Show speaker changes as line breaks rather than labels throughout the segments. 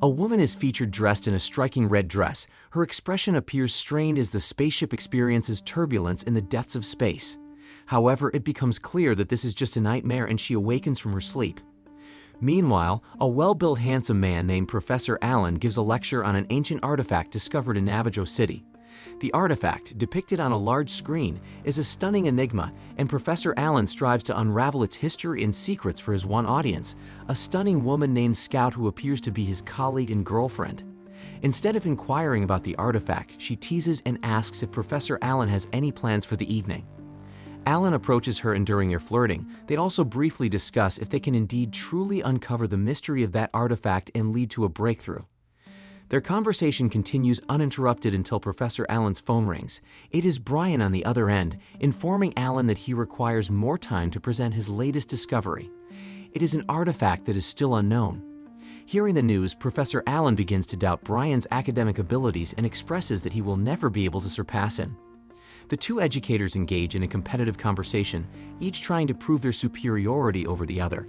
A woman is featured dressed in a striking red dress. Her expression appears strained as the spaceship experiences turbulence in the depths of space. However, it becomes clear that this is just a nightmare and she awakens from her sleep. Meanwhile, a well-built handsome man named Professor Allen gives a lecture on an ancient artifact discovered in Navajo City. The artifact, depicted on a large screen, is a stunning enigma, and Professor Allen strives to unravel its history and secrets for his one audience, a stunning woman named Scout who appears to be his colleague and girlfriend. Instead of inquiring about the artifact, she teases and asks if Professor Allen has any plans for the evening. Allen approaches her, and during their flirting, they also briefly discuss if they can indeed truly uncover the mystery of that artifact and lead to a breakthrough. Their conversation continues uninterrupted until Professor Allen's phone rings. It is Brian on the other end, informing Allen that he requires more time to present his latest discovery. It is an artifact that is still unknown. Hearing the news, Professor Allen begins to doubt Brian's academic abilities and expresses that he will never be able to surpass him. The two educators engage in a competitive conversation, each trying to prove their superiority over the other.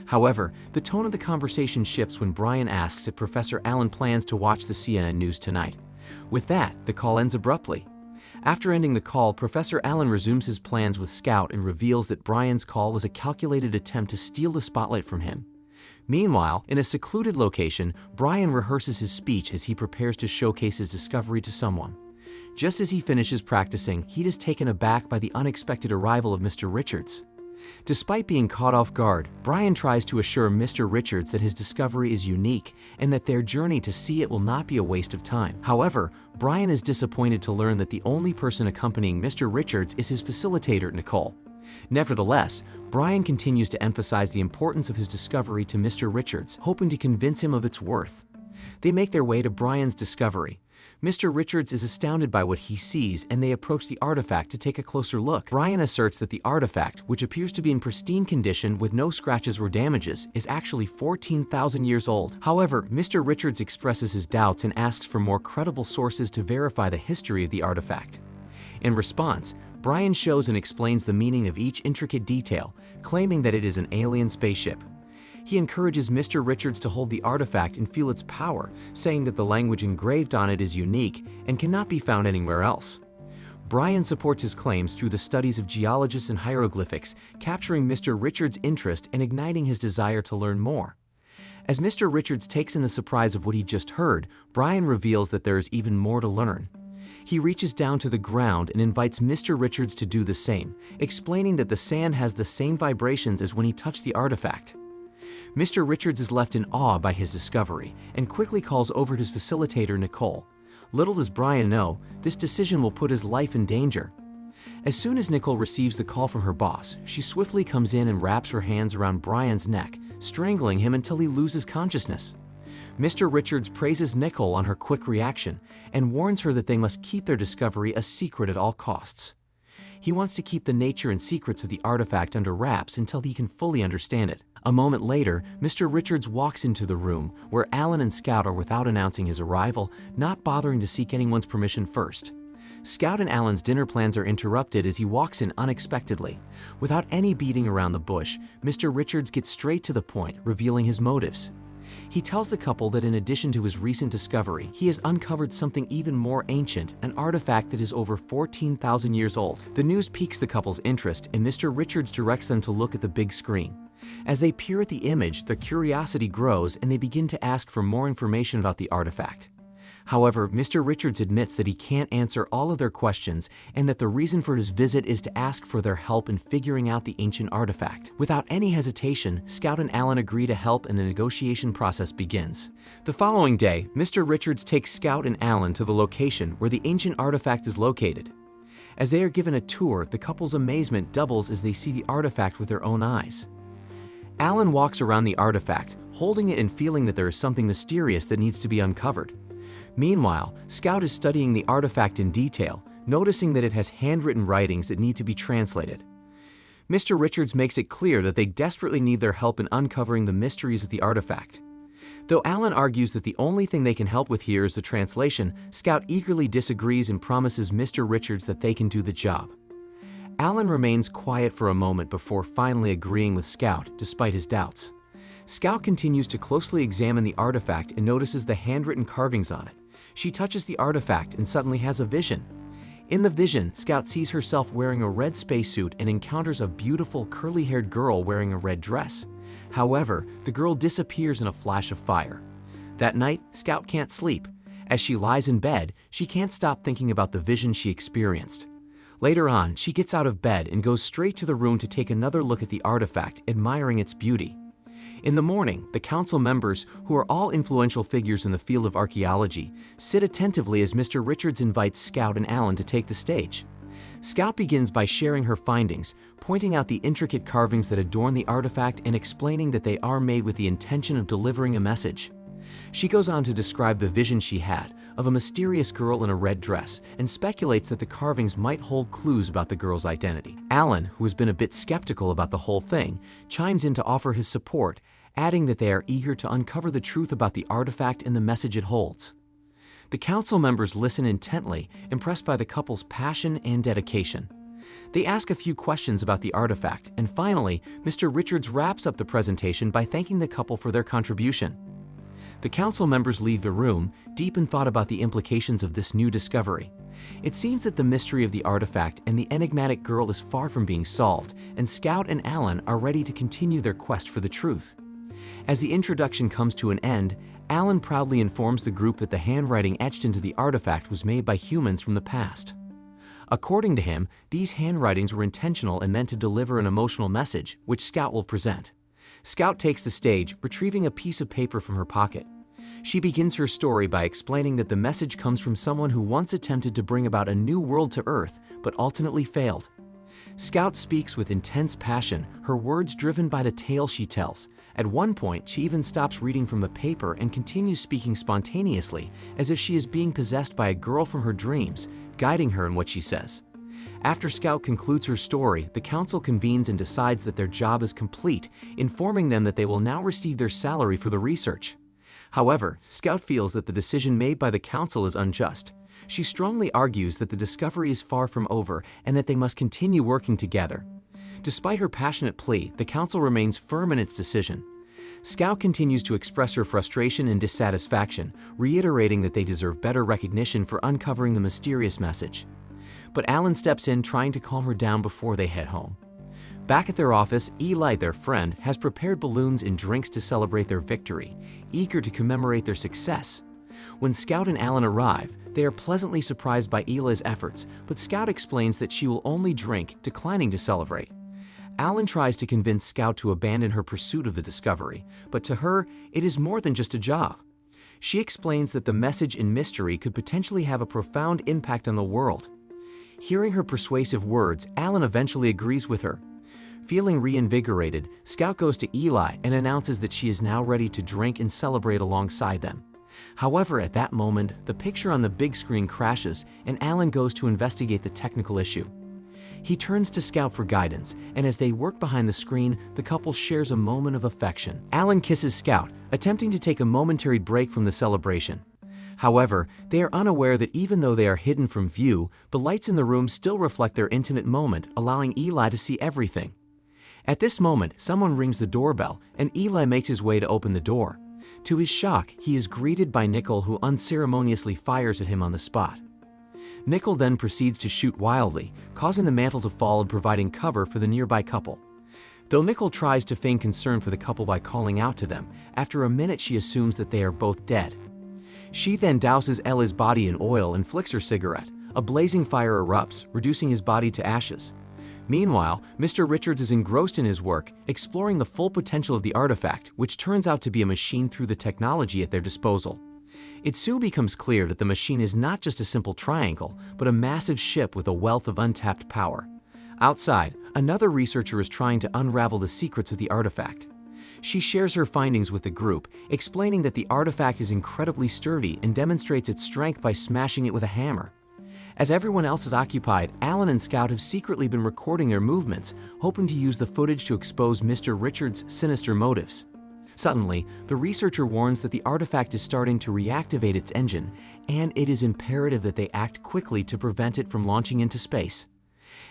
However, the tone of the conversation shifts when Brian asks if Professor Allen plans to watch the CNN news tonight. With that, the call ends abruptly. After ending the call, Professor Allen resumes his plans with Scout and reveals that Brian's call was a calculated attempt to steal the spotlight from him. Meanwhile, in a secluded location, Brian rehearses his speech as he prepares to showcase his discovery to someone. Just as he finishes practicing, he is taken aback by the unexpected arrival of Mr. Richards. Despite being caught off guard, Brian tries to assure Mr. Richards that his discovery is unique and that their journey to see it will not be a waste of time. However, Brian is disappointed to learn that the only person accompanying Mr. Richards is his facilitator, Nicole. Nevertheless, Brian continues to emphasize the importance of his discovery to Mr. Richards, hoping to convince him of its worth. They make their way to Brian's discovery. Mr. Richards is astounded by what he sees, and they approach the artifact to take a closer look. Brian asserts that the artifact, which appears to be in pristine condition with no scratches or damages, is actually 14,000 years old. However, Mr. Richards expresses his doubts and asks for more credible sources to verify the history of the artifact. In response, Brian shows and explains the meaning of each intricate detail, claiming that it is an alien spaceship. He encourages Mr. Richards to hold the artifact and feel its power, saying that the language engraved on it is unique and cannot be found anywhere else. Brian supports his claims through the studies of geologists and hieroglyphics, capturing Mr. Richards' interest and igniting his desire to learn more. As Mr. Richards takes in the surprise of what he just heard, Brian reveals that there is even more to learn. He reaches down to the ground and invites Mr. Richards to do the same, explaining that the sand has the same vibrations as when he touched the artifact. Mr. Richards is left in awe by his discovery and quickly calls over his facilitator, Nicole. Little does Brian know, this decision will put his life in danger. As soon as Nicole receives the call from her boss, she swiftly comes in and wraps her hands around Brian's neck, strangling him until he loses consciousness. Mr. Richards praises Nicole on her quick reaction and warns her that they must keep their discovery a secret at all costs. He wants to keep the nature and secrets of the artifact under wraps until he can fully understand it. A moment later, Mr. Richards walks into the room, where Allen and Scout are without announcing his arrival, not bothering to seek anyone's permission first. Scout and Allen's dinner plans are interrupted as he walks in unexpectedly. Without any beating around the bush, Mr. Richards gets straight to the point, revealing his motives. He tells the couple that in addition to his recent discovery, he has uncovered something even more ancient, an artifact that is over 14,000 years old. The news piques the couple's interest, and Mr. Richards directs them to look at the big screen. As they peer at the image, their curiosity grows and they begin to ask for more information about the artifact. However, Mr. Richards admits that he can't answer all of their questions and that the reason for his visit is to ask for their help in figuring out the ancient artifact. Without any hesitation, Scout and Allen agree to help and the negotiation process begins. The following day, Mr. Richards takes Scout and Allen to the location where the ancient artifact is located. As they are given a tour, the couple's amazement doubles as they see the artifact with their own eyes. Allen walks around the artifact, holding it and feeling that there is something mysterious that needs to be uncovered. Meanwhile, Scout is studying the artifact in detail, noticing that it has handwritten writings that need to be translated. Mr. Richards makes it clear that they desperately need their help in uncovering the mysteries of the artifact. Though Allen argues that the only thing they can help with here is the translation, Scout eagerly disagrees and promises Mr. Richards that they can do the job. Allen remains quiet for a moment before finally agreeing with Scout, despite his doubts. Scout continues to closely examine the artifact and notices the handwritten carvings on it. She touches the artifact and suddenly has a vision. In the vision, Scout sees herself wearing a red spacesuit and encounters a beautiful curly-haired girl wearing a red dress. However, the girl disappears in a flash of fire. That night, Scout can't sleep. As she lies in bed, she can't stop thinking about the vision she experienced. Later on, she gets out of bed and goes straight to the room to take another look at the artifact, admiring its beauty. In the morning, the council members, who are all influential figures in the field of archaeology, sit attentively as Mr. Richards invites Scout and Alan to take the stage. Scout begins by sharing her findings, pointing out the intricate carvings that adorn the artifact and explaining that they are made with the intention of delivering a message. She goes on to describe the vision she had of a mysterious girl in a red dress and speculates that the carvings might hold clues about the girl's identity. Alan, who has been a bit skeptical about the whole thing, chimes in to offer his support, adding that they are eager to uncover the truth about the artifact and the message it holds. The council members listen intently, impressed by the couple's passion and dedication. They ask a few questions about the artifact, and finally, Mr. Richards wraps up the presentation by thanking the couple for their contribution. The council members leave the room, deep in thought about the implications of this new discovery. It seems that the mystery of the artifact and the enigmatic girl is far from being solved, and Scout and Alan are ready to continue their quest for the truth. As the introduction comes to an end, Alan proudly informs the group that the handwriting etched into the artifact was made by humans from the past. According to him, these handwritings were intentional and meant to deliver an emotional message, which Scout will present. Scout takes the stage, retrieving a piece of paper from her pocket. She begins her story by explaining that the message comes from someone who once attempted to bring about a new world to Earth, but ultimately failed. Scout speaks with intense passion, her words driven by the tale she tells. At one point, she even stops reading from the paper and continues speaking spontaneously, as if she is being possessed by a girl from her dreams, guiding her in what she says. After Scout concludes her story, the council convenes and decides that their job is complete, informing them that they will now receive their salary for the research. However, Scout feels that the decision made by the council is unjust. She strongly argues that the discovery is far from over and that they must continue working together. Despite her passionate plea, the council remains firm in its decision. Scout continues to express her frustration and dissatisfaction, reiterating that they deserve better recognition for uncovering the mysterious message. But Alan steps in, trying to calm her down before they head home. Back at their office, Eli, their friend, has prepared balloons and drinks to celebrate their victory, eager to commemorate their success. When Scout and Alan arrive, they are pleasantly surprised by Eli's efforts, but Scout explains that she will only drink, declining to celebrate. Alan tries to convince Scout to abandon her pursuit of the discovery, but to her, it is more than just a job. She explains that the message and mystery could potentially have a profound impact on the world. Hearing her persuasive words, Alan eventually agrees with her. Feeling reinvigorated, Scout goes to Eli and announces that she is now ready to drink and celebrate alongside them. However, at that moment, the picture on the big screen crashes and Alan goes to investigate the technical issue. He turns to Scout for guidance, and as they work behind the screen, the couple shares a moment of affection. Alan kisses Scout, attempting to take a momentary break from the celebration. However, they are unaware that even though they are hidden from view, the lights in the room still reflect their intimate moment, allowing Eli to see everything. At this moment, someone rings the doorbell, and Eli makes his way to open the door. To his shock, he is greeted by Nickel, who unceremoniously fires at him on the spot. Nickel then proceeds to shoot wildly, causing the mantle to fall and providing cover for the nearby couple. Though Nickel tries to feign concern for the couple by calling out to them, after a minute she assumes that they are both dead. She then douses Ellie's body in oil and flicks her cigarette. A blazing fire erupts, reducing his body to ashes. Meanwhile, Mr. Richards is engrossed in his work, exploring the full potential of the artifact, which turns out to be a machine through the technology at their disposal. It soon becomes clear that the machine is not just a simple triangle, but a massive ship with a wealth of untapped power. Outside, another researcher is trying to unravel the secrets of the artifact. She shares her findings with the group, explaining that the artifact is incredibly sturdy and demonstrates its strength by smashing it with a hammer. As everyone else is occupied, Alan and Scout have secretly been recording their movements, hoping to use the footage to expose Mr. Richards' sinister motives. Suddenly, the researcher warns that the artifact is starting to reactivate its engine, and it is imperative that they act quickly to prevent it from launching into space.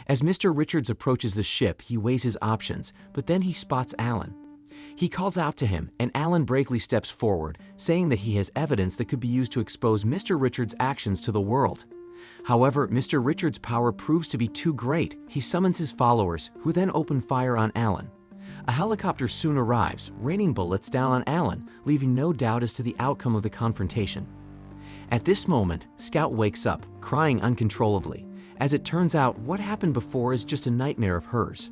As Mr. Richards approaches the ship, he weighs his options, but then he spots Alan. He calls out to him, and Alan bravely steps forward, saying that he has evidence that could be used to expose Mr. Richards' actions to the world. However, Mr. Richards' power proves to be too great. He summons his followers, who then open fire on Alan. A helicopter soon arrives, raining bullets down on Alan, leaving no doubt as to the outcome of the confrontation. At this moment, Scout wakes up, crying uncontrollably. As it turns out, what happened before is just a nightmare of hers.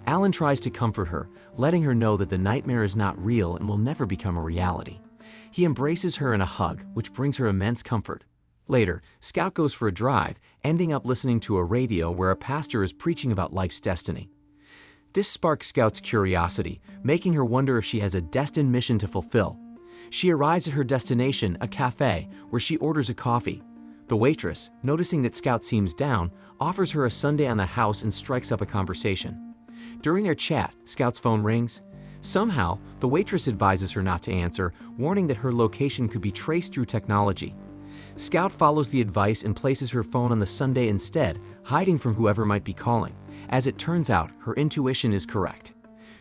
Alan tries to comfort her, letting her know that the nightmare is not real and will never become a reality. He embraces her in a hug, which brings her immense comfort. Later, Scout goes for a drive, ending up listening to a radio where a pastor is preaching about life's destiny. This sparks Scout's curiosity, making her wonder if she has a destined mission to fulfill. She arrives at her destination, a cafe, where she orders a coffee. The waitress, noticing that Scout seems down, offers her a sundae on the house and strikes up a conversation. During their chat, Scout's phone rings. Somehow, the waitress advises her not to answer, warning that her location could be traced through technology. Scout follows the advice and places her phone on the sundae instead, hiding from whoever might be calling. As it turns out, her intuition is correct.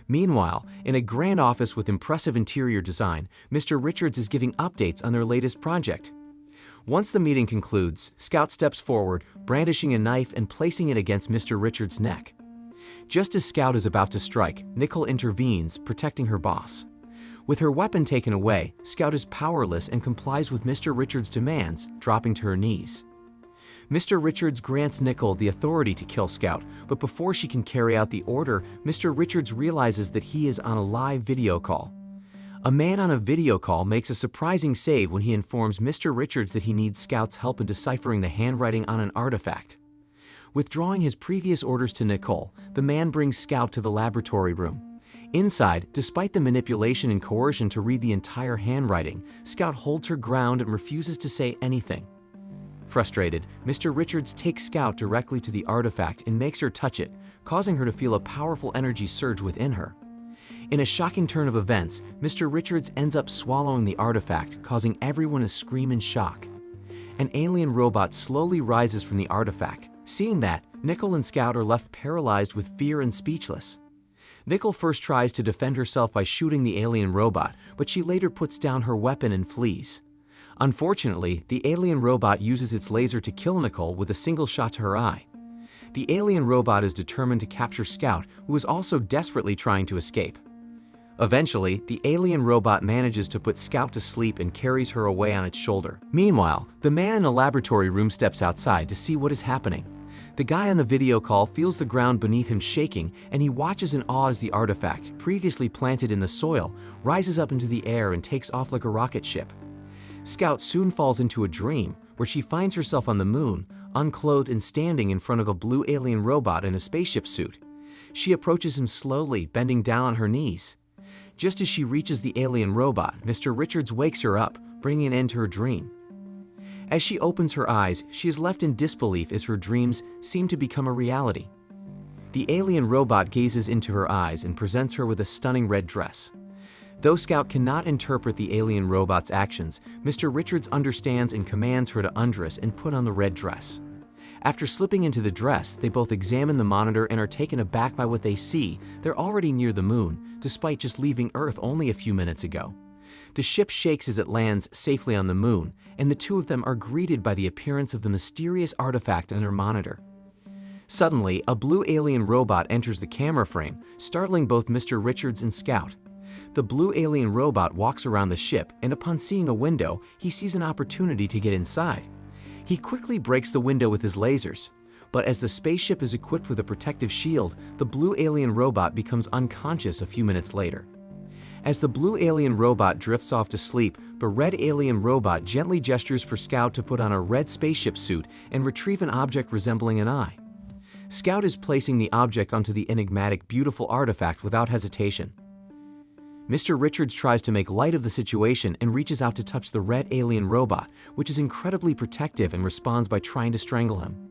Meanwhile, in a grand office with impressive interior design, Mr. Richards is giving updates on their latest project. Once the meeting concludes, Scout steps forward, brandishing a knife and placing it against Mr. Richards' neck. Just as Scout is about to strike, Nicole intervenes, protecting her boss. With her weapon taken away, Scout is powerless and complies with Mr. Richards' demands, dropping to her knees. Mr. Richards grants Nicole the authority to kill Scout, but before she can carry out the order, Mr. Richards realizes that he is on a live video call. A man on a video call makes a surprising save when he informs Mr. Richards that he needs Scout's help in deciphering the handwriting on an artifact. Withdrawing his previous orders to Nicole, the man brings Scout to the laboratory room. Inside, despite the manipulation and coercion to read the entire handwriting, Scout holds her ground and refuses to say anything. Frustrated, Mr. Richards takes Scout directly to the artifact and makes her touch it, causing her to feel a powerful energy surge within her. In a shocking turn of events, Mr. Richards ends up swallowing the artifact, causing everyone to scream in shock. An alien robot slowly rises from the artifact. Seeing that, Nicole and Scout are left paralyzed with fear and speechless. Nicole first tries to defend herself by shooting the alien robot, but she later puts down her weapon and flees. Unfortunately, the alien robot uses its laser to kill Nicole with a single shot to her eye. The alien robot is determined to capture Scout, who is also desperately trying to escape. Eventually, the alien robot manages to put Scout to sleep and carries her away on its shoulder. Meanwhile, the man in the laboratory room steps outside to see what is happening. The guy on the video call feels the ground beneath him shaking, and he watches in awe as the artifact, previously planted in the soil, rises up into the air and takes off like a rocket ship. Scout soon falls into a dream, where she finds herself on the moon, unclothed and standing in front of a blue alien robot in a spaceship suit. She approaches him slowly, bending down on her knees. Just as she reaches the alien robot, Mr. Richards wakes her up, bringing an end to her dream. As she opens her eyes, she is left in disbelief as her dreams seem to become a reality. The alien robot gazes into her eyes and presents her with a stunning red dress. Though Scout cannot interpret the alien robot's actions, Mr. Richards understands and commands her to undress and put on the red dress. After slipping into the dress, they both examine the monitor and are taken aback by what they see. They're already near the moon, despite just leaving Earth only a few minutes ago. The ship shakes as it lands safely on the moon, and the two of them are greeted by the appearance of the mysterious artifact on their monitor. Suddenly, a blue alien robot enters the camera frame, startling both Mr. Richards and Scout. The blue alien robot walks around the ship, and upon seeing a window, he sees an opportunity to get inside. He quickly breaks the window with his lasers, but as the spaceship is equipped with a protective shield, the blue alien robot becomes unconscious a few minutes later. As the blue alien robot drifts off to sleep, the red alien robot gently gestures for Scout to put on a red spaceship suit and retrieve an object resembling an eye. Scout is placing the object onto the enigmatic, beautiful artifact without hesitation. Mr. Richards tries to make light of the situation and reaches out to touch the red alien robot, which is incredibly protective and responds by trying to strangle him.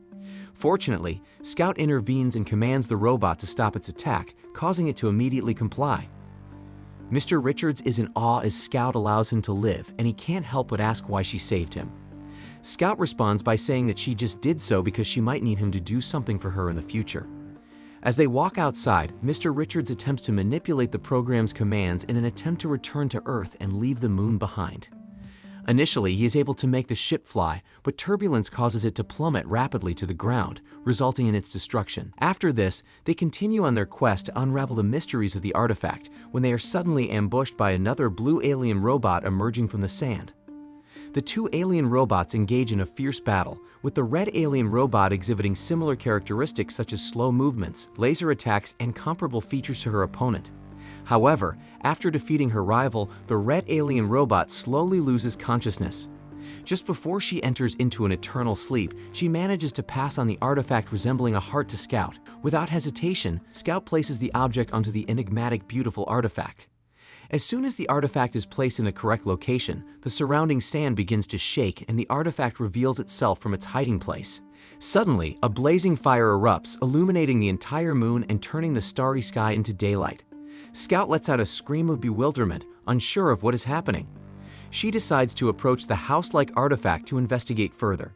Fortunately, Scout intervenes and commands the robot to stop its attack, causing it to immediately comply. Mr. Richards is in awe as Scout allows him to live, and he can't help but ask why she saved him. Scout responds by saying that she just did so because she might need him to do something for her in the future. As they walk outside, Mr. Richards attempts to manipulate the program's commands in an attempt to return to Earth and leave the moon behind. Initially, he is able to make the ship fly, but turbulence causes it to plummet rapidly to the ground, resulting in its destruction. After this, they continue on their quest to unravel the mysteries of the artifact when they are suddenly ambushed by another blue alien robot emerging from the sand. The two alien robots engage in a fierce battle, with the red alien robot exhibiting similar characteristics such as slow movements, laser attacks, and comparable features to her opponent. However, after defeating her rival, the red alien robot slowly loses consciousness. Just before she enters into an eternal sleep, she manages to pass on the artifact resembling a heart to Scout. Without hesitation, Scout places the object onto the enigmatic, beautiful artifact. As soon as the artifact is placed in the correct location, the surrounding sand begins to shake and the artifact reveals itself from its hiding place. Suddenly, a blazing fire erupts, illuminating the entire moon and turning the starry sky into daylight. Scout lets out a scream of bewilderment, unsure of what is happening. She decides to approach the house-like artifact to investigate further.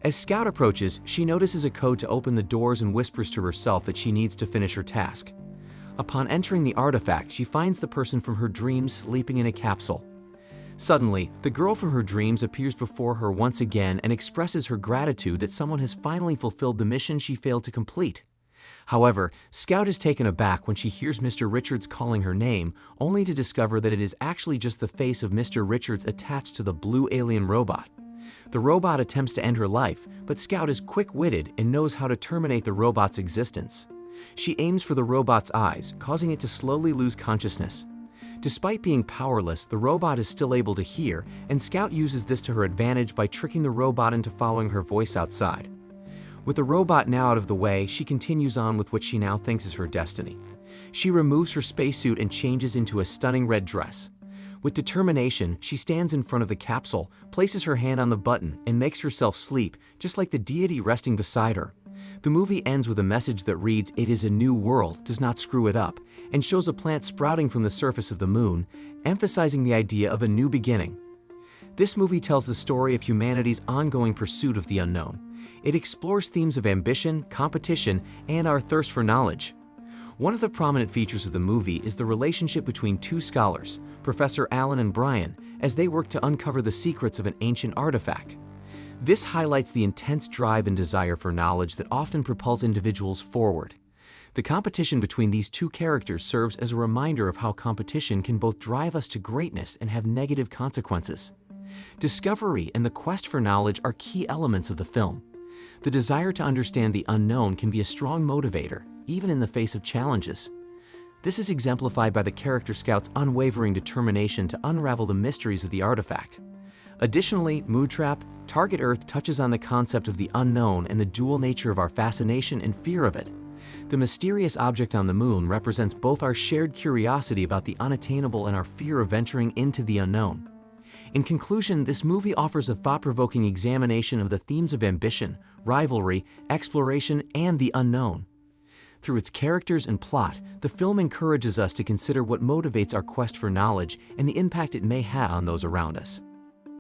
As Scout approaches, she notices a code to open the doors and whispers to herself that she needs to finish her task. Upon entering the artifact, she finds the person from her dreams sleeping in a capsule. Suddenly, the girl from her dreams appears before her once again and expresses her gratitude that someone has finally fulfilled the mission she failed to complete. However, Scout is taken aback when she hears Mr. Richards calling her name, only to discover that it is actually just the face of Mr. Richards attached to the blue alien robot. The robot attempts to end her life, but Scout is quick-witted and knows how to terminate the robot's existence. She aims for the robot's eyes, causing it to slowly lose consciousness. Despite being powerless, the robot is still able to hear, and Scout uses this to her advantage by tricking the robot into following her voice outside. With the robot now out of the way, she continues on with what she now thinks is her destiny. She removes her spacesuit and changes into a stunning red dress. With determination, she stands in front of the capsule, places her hand on the button, and makes herself sleep, just like the deity resting beside her. The movie ends with a message that reads, "It is a new world, does not screw it up," and shows a plant sprouting from the surface of the moon, emphasizing the idea of a new beginning. This movie tells the story of humanity's ongoing pursuit of the unknown. It explores themes of ambition, competition, and our thirst for knowledge. One of the prominent features of the movie is the relationship between two scholars, Professor Alan and Brian, as they work to uncover the secrets of an ancient artifact. This highlights the intense drive and desire for knowledge that often propels individuals forward. The competition between these two characters serves as a reminder of how competition can both drive us to greatness and have negative consequences. Discovery and the quest for knowledge are key elements of the film. The desire to understand the unknown can be a strong motivator, even in the face of challenges. This is exemplified by the character Scout's unwavering determination to unravel the mysteries of the artifact. Additionally, Mood Trap, Target Earth touches on the concept of the unknown and the dual nature of our fascination and fear of it. The mysterious object on the moon represents both our shared curiosity about the unattainable and our fear of venturing into the unknown. In conclusion, this movie offers a thought-provoking examination of the themes of ambition, rivalry, exploration, and the unknown. Through its characters and plot, the film encourages us to consider what motivates our quest for knowledge and the impact it may have on those around us.